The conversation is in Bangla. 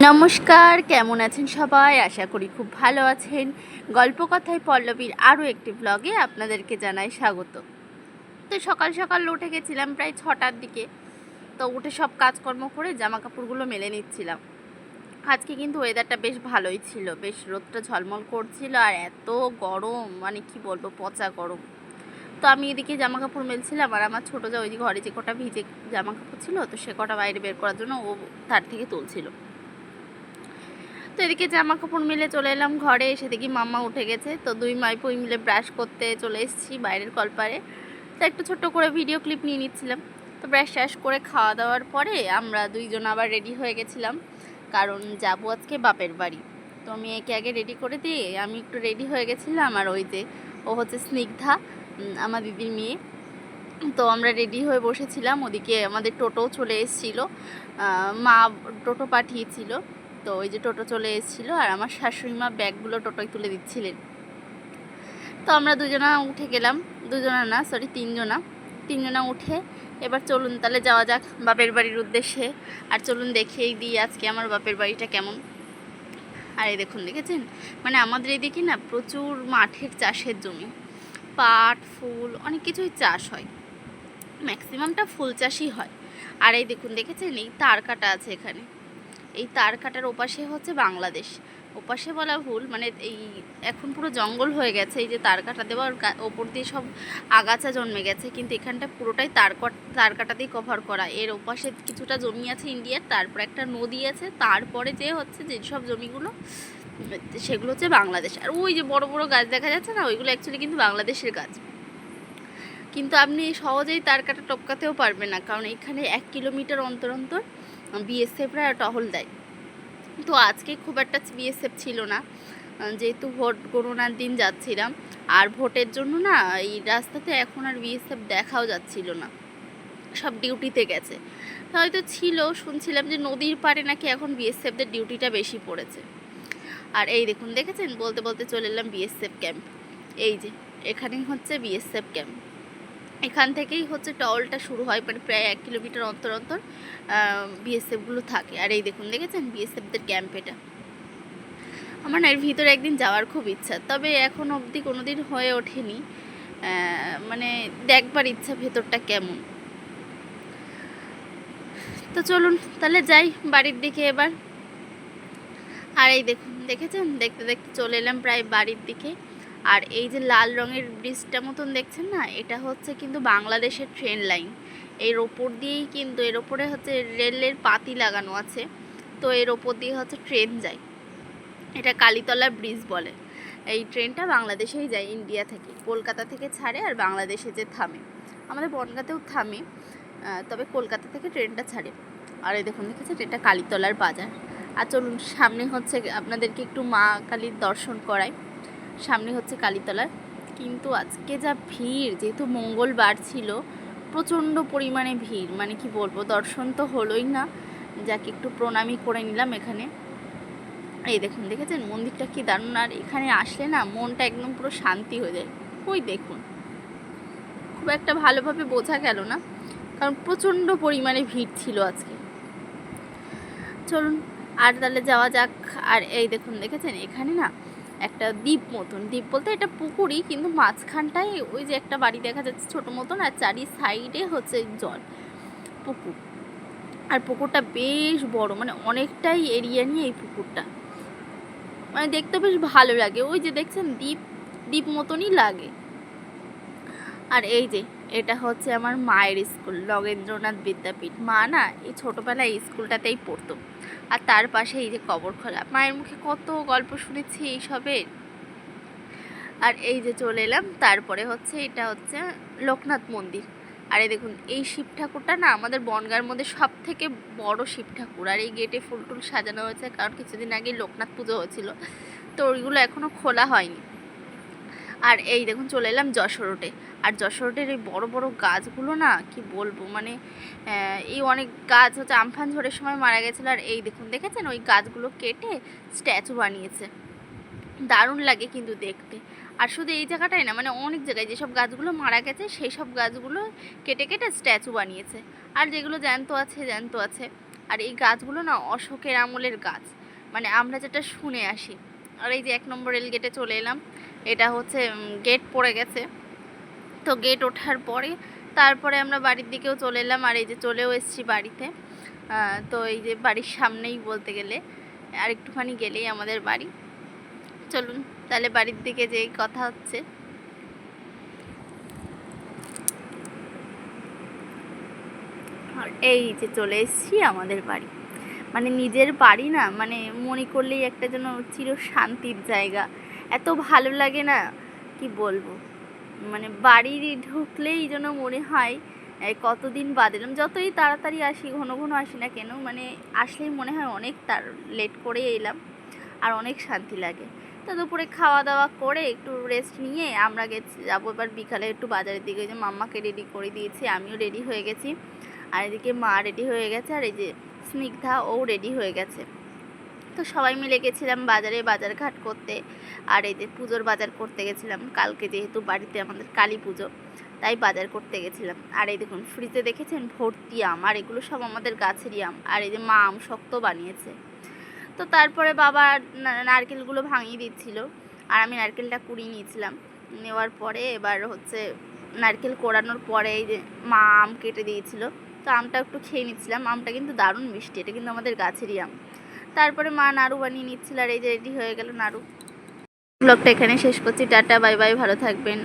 নমস্কার, কেমন আছেন সবাই? আশা করি খুব ভালো আছেন। গল্প কথায় পল্লবীর আরও একটি ব্লগে আপনাদেরকে জানাই স্বাগত। তো সকাল সকাল উঠে গেছিলাম প্রায় 6টার দিকে। তো উঠে সব কাজকর্ম করে জামা কাপড়গুলো মেলে নিচ্ছিলাম। আজকে কিন্তু ওয়েদারটা বেশ ভালোই ছিল, বেশ রোদটা ঝলমল করছিল আর এত গরম, মানে কি বলবো, পচা গরম। তো আমি এদিকে জামা কাপড় মেলছিলাম আর আমার ছোটো যা ওই যে ঘরে যে কটা ভিজে জামা কাপড় ছিল, তো সে কটা বাইরে বের করার জন্য ও তার থেকে তুলছিল। তো এদিকে জামা কাপড় মিলে চলে এলাম ঘরে, এসে দেখি মাম্মা উঠে গেছে। তো দুই মাইপই মিলে ব্রাশ করতে চলে এসেছি বাইরের কলপারে। তো একটু ছোট্ট করে ভিডিও ক্লিপ নিয়ে নিচ্ছিলাম। তো ব্রাশ শেষ করে খাওয়া দাওয়ার পরে আমরা দুইজন আবার রেডি হয়ে গেছিলাম, কারণ যাবো আজকে বাপের বাড়ি। তো আমি একে আগে রেডি করে দিয়ে আমি একটু রেডি হয়ে গেছিলাম। আর ওই যে ও হচ্ছে স্নিগ্ধা, আমার দিদির মেয়ে। তো আমরা রেডি হয়ে বসেছিলাম, ওদিকে আমাদের টোটোও চলে এসেছিলো, মা টোটো পাঠিয়েছিল। তো ওই যে টোটো চলে এসেছিলো আর আমার শাশুড়ি মা ব্যাগগুলো টোটোয় তুলে দিচ্ছিলেন। তো আমরা দুজনা উঠে গেলাম, তিনজনা উঠে এবার চলুন তাহলে যাওয়া যাক বাপের বাড়ির উদ্দেশ্যে। আর চলুন দেখেই দিই আজকে আমার বাপের বাড়িটা কেমন। আর এই দেখুন, দেখেছেন, মানে আমাদের এদিকে না প্রচুর মাঠের চাষের জমি, পাট ফুল অনেক কিছুই চাষ হয়, ম্যাক্সিমামটা ফুল চাষই হয়। আর এই দেখুন, দেখেছেন এই তার কাটা আছে এখানে, এই তার কাটার ওপাশে হচ্ছে বাংলাদেশ। ওপাশে বলা ভুল, মানে এই এখন পুরো জঙ্গল হয়ে গেছে, এই যে তার কাটা দেওয়ার ওপর দিয়ে সব আগাছা জন্মে গেছে, কিন্তু এখানটা পুরোটাই তার কাটা দিয়ে কভার করা। এর ওপাশে কিছুটা জমি আছে ইন্ডিয়ার, তারপর একটা নদী আছে, তারপরে যে হচ্ছে যেসব জমিগুলো সেগুলো হচ্ছে বাংলাদেশ। আর ওই যে বড় বড় গাছ দেখা যাচ্ছে না, ওইগুলো অ্যাকচুয়ালি কিন্তু বাংলাদেশের গাছ। কিন্তু আপনি সহজেই তার কাটা টপকাতেও পারবেন না, কারণ এখানে 1 কিলোমিটার অন্তর অন্তর বিএসএফরা টহল দেয়। তো আজকে খুব একটা বিএসএফ ছিল না, যেহেতু ভোট গণনার দিন যাচ্ছিলাম। আর ভোটের জন্য না এই রাস্তাতে এখন আর বিএসএফ দেখাও যাচ্ছিল না, সব ডিউটিতে গেছে। হয়তো ছিল, শুনছিলাম যে নদীর পাড়ে নাকি এখন বিএসএফদের ডিউটিটা বেশি পড়েছে। আর এই দেখুন, দেখেছেন, বলতে বলতে চলে এলাম বিএসএফ ক্যাম্প। এই যে এখানেই হচ্ছে বিএসএফ ক্যাম্প, এখান থেকেই হচ্ছে টহলটা শুরু হয়, মানে প্রায় 1 কিলোমিটার অন্তর অন্তর বিএসএফগুলো থাকে। আর এই দেখুন, দেখেছেন বিএসএফদের ক্যাম্প। এটা আমার না এর ভিতরে একদিন যাওয়ার খুব ইচ্ছা, তবে এখন অবধি কোনো দিন হয়ে ওঠেনি, মানে দেখবার ইচ্ছা ভেতরটা কেমন। তো চলুন তাহলে যাই বাড়ির দিকে এবার। আর এই দেখুন, দেখেছেন, দেখতে দেখতে চলে এলাম প্রায় বাড়ির দিকে। আর এই যে লাল রঙের ব্রিজটা মতন দেখছেন না, এটা হচ্ছে কিন্তু বাংলাদেশের ট্রেন লাইন। এর ওপর দিয়েই কিন্তু, এর ওপরে হচ্ছে রেলের পাতি লাগানো আছে, তো এর ওপর দিয়ে হচ্ছে ট্রেন যায়। এটা কালীতলা ব্রিজ বলে। এই ট্রেনটা বাংলাদেশেই যায়, ইন্ডিয়া থেকে, কলকাতা থেকে ছাড়ে আর বাংলাদেশে যে থামে, আমাদের বনগাঁতেও থামে, তবে কলকাতা থেকে ট্রেনটা ছাড়ে। আর এই দেখুন, দেখেছেন, এটা কালীতলার বাজার। আর চলুন সামনে হচ্ছে আপনাদেরকে একটু মা কালীর দর্শন করাই। সামনে হচ্ছে কালীতলার, কিন্তু আজকে যা ভিড়, যেহেতু মঙ্গলবার ছিল, প্রচণ্ড পরিমাণে ভিড়, মানে কি বলবো, দর্শন তো হলোই না, যাকে একটু প্রণামই করে নিলাম এখানে। এই দেখুন, দেখেছেন মন্দিরটা কি দারুণ। আর এখানে আসলে না মনটা একদম পুরো শান্তি হয়ে যায়। ওই দেখুন, খুব একটা ভালোভাবে বোঝা গেল না, কারণ প্রচণ্ড পরিমাণে ভিড় ছিল আজকে। চলুন আর তাহলে যাওয়া যাক। আর এই দেখুন, দেখেছেন এখানে না একটা দ্বীপ মতন, দ্বীপ বলতে এটা পুকুরই, কিন্তু মাঝখানটায় ওই যে একটা বাড়ি দেখা যাচ্ছে ছোটো মতন, আর চারি সাইডে হচ্ছে জল, পুকুর। আর পুকুরটা বেশ বড়, মানে অনেকটাই এরিয়া নিয়ে এই পুকুরটা, মানে দেখতে বেশ ভালো লাগে। ওই যে দেখছেন দ্বীপ, দ্বীপ মতনই লাগে। আর এই যে এটা হচ্ছে আমার মায়ের স্কুল, নগেন্দ্রনাথ বিদ্যাপীঠ। মা না এই ছোটোবেলায় এই স্কুলটাতেই পড়তো। আর তার পাশে এই যে কবরখোলা, মায়ের মুখে কত গল্প শুনেছি এইসবের। আর এই যে চলে এলাম, তারপরে হচ্ছে এটা হচ্ছে লোকনাথ মন্দির। আর এই দেখুন, এই শিব ঠাকুরটা না আমাদের বনগাঁর মধ্যে সব থেকে বড় শিব ঠাকুর। আর এই গেটে ফুল টুল সাজানো হয়েছে, কারণ কিছুদিন আগে লোকনাথ পুজো হয়েছিল, তো ওইগুলো এখনও খোলা হয়নি। আর এই দেখুন চলে এলাম যশোর রোডে। আর যশোর রোডের এই বড় বড় গাছগুলো না কি বলবো, মানে এই অনেক গাছ হচ্ছে আমফান ঝড়ের সময় মারা গেছিলো। আর এই দেখুন, দেখেছেন ওই গাছগুলো কেটে স্ট্যাচু বানিয়েছে, দারুণ লাগে কিন্তু দেখতে। আর শুধু এই জায়গাটাই না, মানে অনেক জায়গায় যেসব গাছগুলো মারা গেছে সেই সব গাছগুলো কেটে কেটে স্ট্যাচু বানিয়েছে। আর যেগুলো জ্যান্ত আছে জ্যান্ত আছে, আর এই গাছগুলো না অশোকের আমলের গাছ, মানে আমরা যেটা শুনে আসি। আর এই যে 1 নম্বর রেল গেটে চলে এলাম, এটা হচ্ছে গেট পড়ে গেছে, তো গেট ওঠার পরে তারপরে আমরা বাড়ির দিকেও চলে এলাম। আর এই যে চলেও এসেছি বাড়িতে। তো এই যে বাড়ির সামনেই বলতে গেলে, আর একটুখানি গেলেই আমাদের বাড়ি। চলুন তাহলে বাড়ির দিকে যেই কথা হচ্ছে। আর এই যে চলে এসেছি আমাদের বাড়ি, মানে নিজের বাড়ি না, মানে মনে করলেই একটা যেন চির শান্তির জায়গা, এত ভালো লাগে না কি বলবো। মানে বাড়ি ঢুকলেই যেন মনে হয় কতদিন বাদ এলাম। যতই তাড়াতাড়ি আসি, ঘন ঘন আসি না কেন, মানে আসলেই মনে হয় অনেক লেট করে এলাম, আর অনেক শান্তি লাগে। তো দুপুরে খাওয়া দাওয়া করে একটু রেস্ট নিয়ে আমরা যাবো এবার বিকালে একটু বাজারের দিকে। ওই যে মাম্মাকে রেডি করে দিয়েছি, আমিও রেডি হয়ে গেছি, আর এদিকে মা রেডি হয়ে গেছে, আর এই যে স্নিগ্ধা ও রেডি হয়ে গেছে। তো সবাই মিলে গেছিলাম বাজারে বাজারঘাট করতে। আর এই যে পুজোর বাজার করতে গেছিলাম, কালকে যেহেতু বাড়িতে আমাদের কালী পুজো, তাই বাজার করতে গেছিলাম। আর এই দেখুন ফ্রিজে দেখেছেন ভর্তি আম, আর এগুলো সব আমাদের গাছেরই আম। আর এই যে মা আম শক্ত বানিয়েছে। তো তারপরে বাবা নারকেলগুলো ভাঙিয়ে দিচ্ছিল, আর আমি নারকেলটা কুড়িয়ে নিয়েছিলাম। নেওয়ার পরে এবার হচ্ছে নারকেল কোড়ানোর পরে এই যে মা আম কেটে দিয়েছিল, তো আমটা একটু খেয়ে নিচ্ছিলাম। আমটা কিন্তু দারুণ মিষ্টি, এটা কিন্তু আমাদের গাছেরই আম। তারপরে মা নাড়ু বানিয়ে নিচ্ছিল, আর এই যে রেডি হয়ে গেল নাড়ু। ব্লগটা এখানে শেষ করছি, টাটা বাই বাই, ভালো থাকবেন।